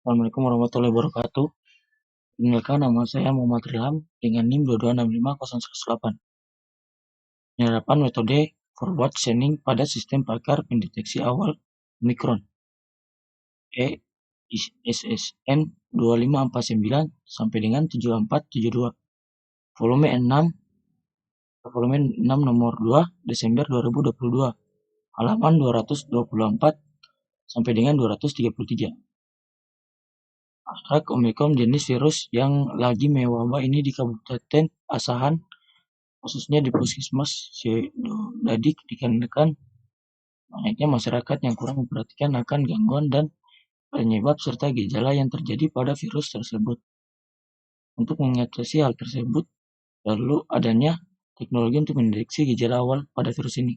Assalamualaikum warahmatullahi wabarakatuh. Perkenalkan, nama saya Muhammad Rilham dengan NIM 2265018. Penerapan metode forward scanning pada sistem pakar pendeteksi awal Omicron ESSN 2549 sampai dengan 7472. Volume 6 nomor 2 Desember 2022. Halaman 224 sampai dengan 233. Outbreak Omicron jenis virus yang lagi mewabah ini di Kabupaten Asahan, khususnya di Puskesmas Sidodadik, dikarenakan banyaknya masyarakat yang kurang memperhatikan akan gangguan dan penyebab serta gejala yang terjadi pada virus tersebut. Untuk mengatasi hal tersebut, perlu adanya teknologi untuk mendeteksi gejala awal pada virus ini.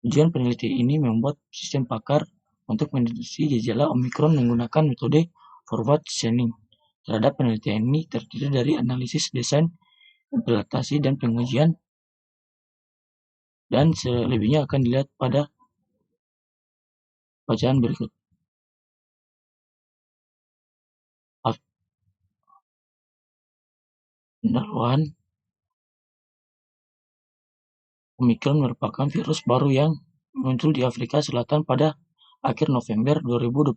Tujuan penelitian ini membuat sistem pakar untuk mendeteksi gejala Omicron menggunakan metode forward scanning. Terhadap penelitian ini terdiri dari analisis desain, implementasi, dan pengujian, dan selebihnya akan dilihat pada bacaan berikut. Pendahuluan. Omicron merupakan virus baru yang muncul di Afrika Selatan pada akhir November 2021.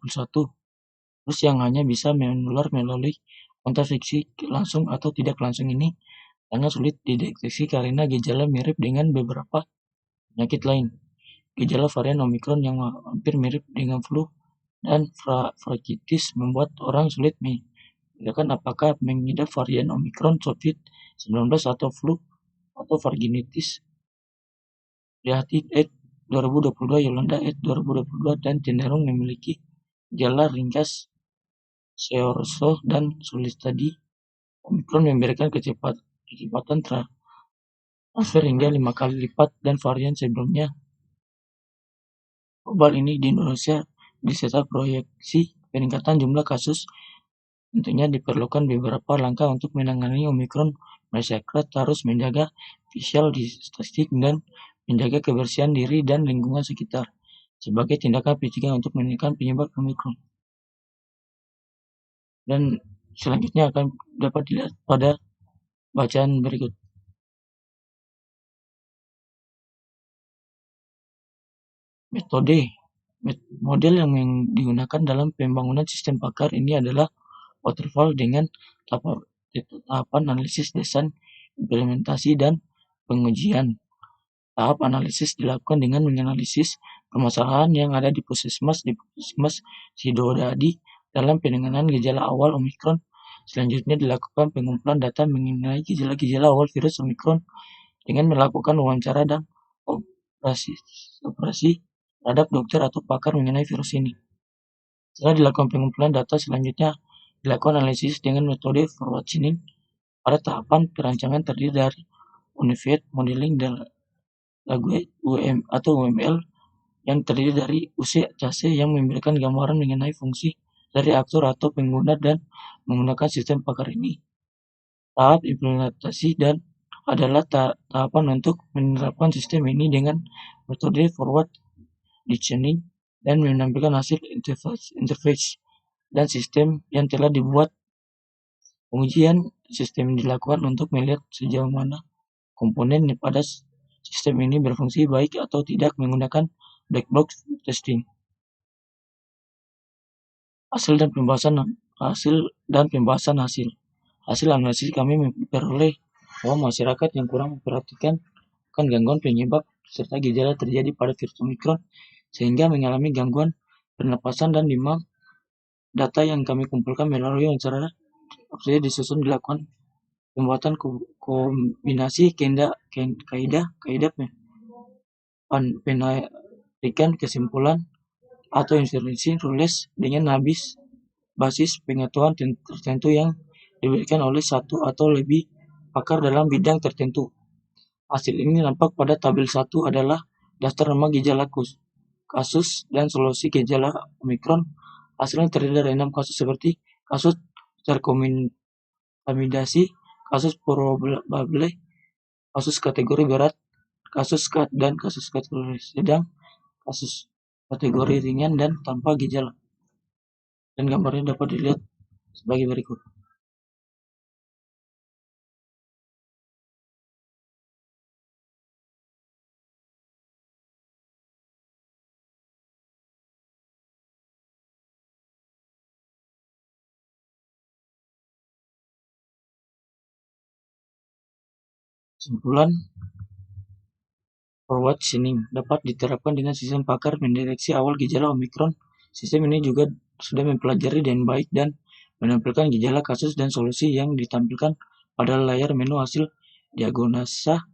Virus yang hanya bisa menular melalui kontak fisik langsung atau tidak langsung ini sangat sulit dideteksi karena gejala mirip dengan beberapa penyakit lain. Gejala varian Omicron yang hampir mirip dengan flu dan faringitis membuat orang sulit membedakan apakah mengidap varian Omicron COVID-19 atau flu atau faringitis. Riyati et 2022, Yolanda et 2022, dan cenderung memiliki gejala ringkas seorso dan sulit tadi. Omicron memberikan kecepatan transfer hingga 5 kali lipat dan varian sebelumnya. Global ini di Indonesia diserta proyeksi peningkatan jumlah kasus. Tentunya diperlukan beberapa langkah untuk menangani Omicron. Masyarakat harus menjaga physical distancing dan menjaga kebersihan diri dan lingkungan sekitar sebagai tindakan pencegahan untuk menekan penyebab Omicron. Dan selanjutnya akan dapat dilihat pada bacaan berikut. Model yang digunakan dalam pembangunan sistem pakar ini adalah waterfall dengan tahapan analisis desain, implementasi, dan pengujian. Tahap analisis dilakukan dengan menganalisis permasalahan yang ada di Puskesmas Sidodadi dalam penanganan gejala awal Omicron. Selanjutnya dilakukan pengumpulan data mengenai gejala-gejala awal virus Omicron dengan melakukan wawancara dan operasi terhadap dokter atau pakar mengenai virus ini. Setelah dilakukan pengumpulan data, selanjutnya dilakukan analisis dengan metode forward scanning. Pada tahapan perancangan terdiri dari Unified Modeling dan atau UML yang terdiri dari UC-CAC yang memberikan gambaran mengenai fungsi dari aktor atau pengguna dan menggunakan sistem pakar ini. Tahap implementasi dan adalah tahapan untuk menerapkan sistem ini dengan metode forward scanning dan menampilkan hasil interface dan sistem yang telah dibuat. Pengujian sistem dilakukan untuk melihat sejauh mana komponen pada sistem ini berfungsi baik atau tidak menggunakan black box testing. Hasil analisis kami memperoleh bahwa masyarakat yang kurang memperhatikan akan gangguan penyebab serta gejala terjadi pada virus Omicron sehingga mengalami gangguan pernapasan dan demam. Data yang kami kumpulkan melalui wawancara disusun dilakukan pembuatan kombinasi kaidah penarikan kesimpulan atau inferensi rules dengan basis pengetahuan tertentu yang diberikan oleh satu atau lebih pakar dalam bidang tertentu. Hasil ini nampak pada tabel 1 adalah daftar nama gejala kasus dan solusi gejala Omicron. Hasilnya terdiri dari 6 kasus seperti kasus terkontaminasi, kasus probable, kasus kategori berat, kasus kategori sedang, kasus kategori ringan dan tanpa gejala. dan gambarnya dapat dilihat sebagai berikut. Kesimpulan, forward chaining dapat diterapkan dengan sistem pakar mendeteksi awal gejala Omikron. Sistem ini juga sudah mempelajari dengan baik dan menampilkan gejala kasus dan solusi yang ditampilkan pada layar menu hasil diagnosa.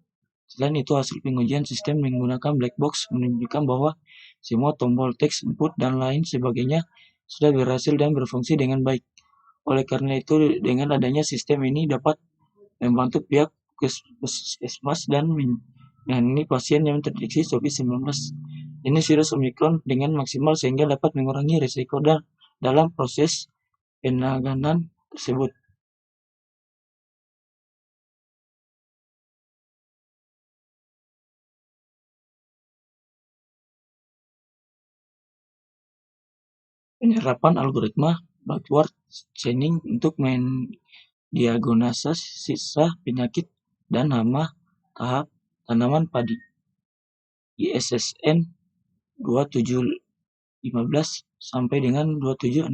Selain itu, hasil pengujian sistem menggunakan black box menunjukkan bahwa semua tombol teks input dan lain sebagainya sudah berhasil dan berfungsi dengan baik. Oleh karena itu, dengan adanya sistem ini dapat membantu pihak puskesmas dan menangani pasien yang terdeteksi COVID-19 jenis virus Omicron dengan maksimal sehingga dapat mengurangi risiko dalam proses penanganan tersebut. Penerapan algoritma backward chaining untuk mendiagnosa sisa penyakit dan hama tahap tanaman padi. ISSN 2715 sampai dengan 2766.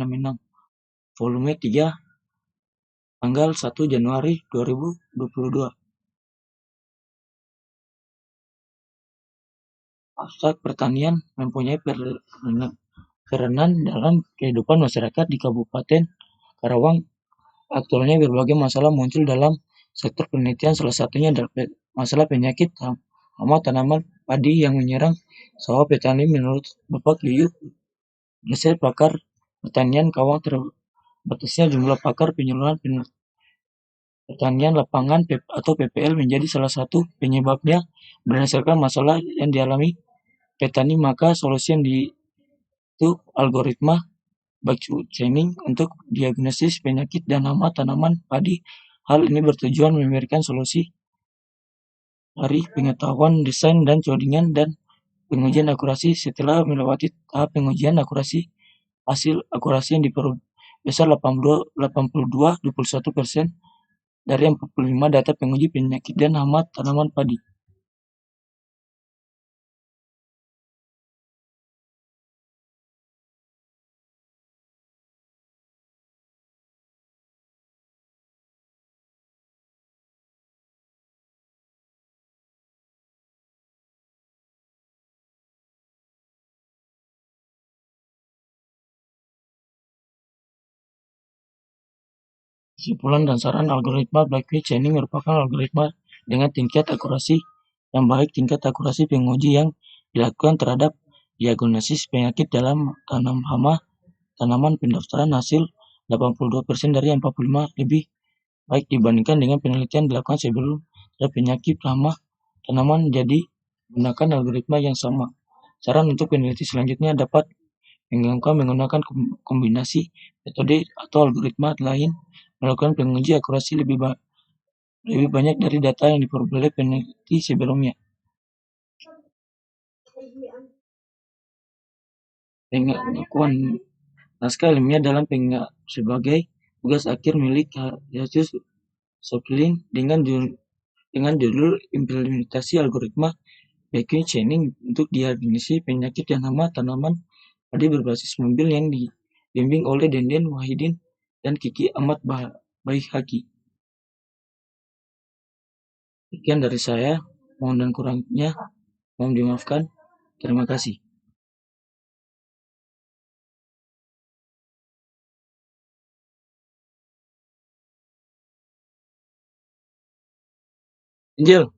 Volume 3 tanggal 1 Januari 2022. Abstrak pertanian mempunyai peranan dalam kehidupan masyarakat di Kabupaten Karawang. Aktualnya berbagai masalah muncul dalam sektor penelitian, salah satunya adalah masalah penyakit hama tanaman padi yang menyerang sawah petani. Menurut Bapak Yuyuk, dosen pakar pertanian Karawang, terbatasnya jumlah pakar penyuluhan pertanian lapangan atau PPL menjadi salah satu penyebabnya. Berdasarkan masalah yang dialami petani, maka solusi yang itu algoritma backward chaining untuk diagnosis penyakit dan hama tanaman padi. Hal ini bertujuan memberikan solusi dari pengetahuan, desain, dan codingan dan pengujian akurasi. Setelah melewati tahap pengujian akurasi, hasil akurasi yang diperbesar 81% dari 45 data penguji penyakit dan hama tanaman padi. Kesimpulan dan saran, algoritma backward chaining merupakan algoritma dengan tingkat akurasi yang baik. Tingkat akurasi penguji yang dilakukan terhadap diagnosis penyakit dalam tanaman pendaftaran hasil 82% dari 45 lebih baik dibandingkan dengan penelitian dilakukan sebelum terhadap penyakit hama tanaman. Jadi, gunakan algoritma yang sama. Saran untuk peneliti selanjutnya dapat menggunakan kombinasi metode atau algoritma lain, melakukan penguji akurasi lebih banyak dari data yang diperoleh peneliti sebelumnya. Pengakuan naskah ilmiah dalam sebagai tugas akhir milik Ignatius Soklin dengan judul implementasi algoritma backward chaining untuk diagnosis penyakit dan hama tanaman padi berbasis mobil yang dibimbing oleh Denden Wahidin dan Kiki Ahmad Baihaqi. Sekian dari saya, mohon dan kurangnya mohon dimaafkan. Terima kasih. Angel.